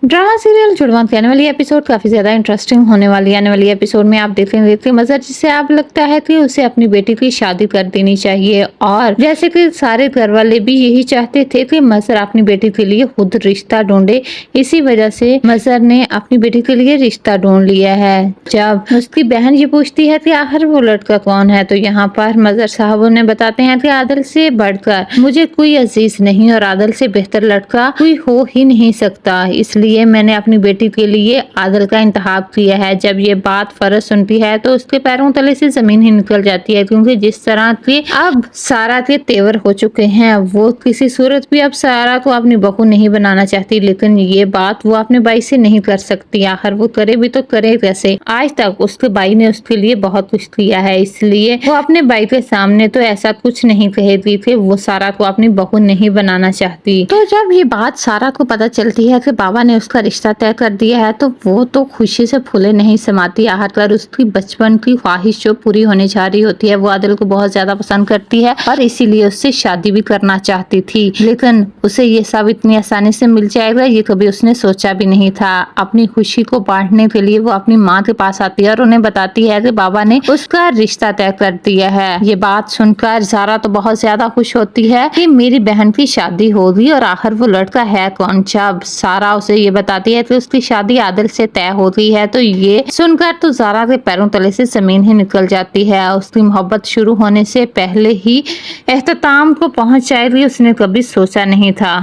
Drama serial जुड़वा के आने वाली एपिसोड काफी ज्यादा इंटरेस्टिंग होने वाली है। आने वाली एपिसोड में आप देखेंगे कि मजहर जिसे आप लगता है कि उसे अपनी बेटी की शादी कर देनी चाहिए, और जैसे कि सारे घर वाले भी यही चाहते थे कि मजहर अपनी बेटी के लिए खुद रिश्ता ढूंढे। इसी वजह से मजहर ने अपनी बेटी के लिए रिश्ता ढूंढ लिया है। जब उसकी बहन ये पूछती है कि आखिर वो लड़का कौन है, तो यहाँ पर मजहर साहब उन्हें बताते हैं कि आदल से बढ़कर मुझे कोई अजीज नहीं और आदल से बेहतर लड़का कोई हो ही नहीं सकता, इसलिए मैंने अपनी बेटी के लिए आदल का इंतखाब किया है। जब ये बात फरज सुनती है तो उसके पैरों तले से जमीन ही निकल जाती है, क्योंकि जिस तरह के अब सारा के तेवर हो चुके हैं, वो किसी सूरत भी अब सारा को अपनी बहू नहीं बनाना चाहती, लेकिन ये बात वो अपने भाई से नहीं कर सकती। आखिर वो करे भी तो करे कैसे। आज तक उसके भाई ने उसके लिए बहुत कुछ किया है, इसलिए वो अपने भाई के सामने तो ऐसा कुछ नहीं कहती थी, वो सारा को अपनी बहू नहीं बनाना चाहती। तो जब ये बात सारा को पता चलती है कि बाबा ने उसका रिश्ता तय कर दिया है, तो वो तो खुशी से फूले नहीं समाती। आखिरकार उसकी बचपन की ख्वाहिश जो पूरी होने जा रही होती है, वो आदिल को बहुत ज्यादा पसंद करती है और इसीलिए उससे शादी भी करना चाहती थी, लेकिन उसे ये सब इतनी आसानी से मिल जाएगा ये कभी उसने सोचा भी नहीं था। अपनी खुशी को बांटने के लिए वो अपनी माँ के पास आती है और उन्हें बताती है कि बाबा ने उसका रिश्ता तय कर दिया है। ये बात सुनकर ज़ारा तो बहुत ज्यादा खुश होती है कि मेरी बहन की शादी होगी, और आखिर वो लड़का है कौन। जब सारा उसे ये बताती है कि उसकी शादी आदिल से तय हो गई है, तो ये सुनकर तो ज़ारा के पैरों तले से जमीन ही निकल जाती है। उसकी मोहब्बत शुरू होने से पहले ही एख्तिताम को पहुंच जाएगी, उसने कभी सोचा नहीं था।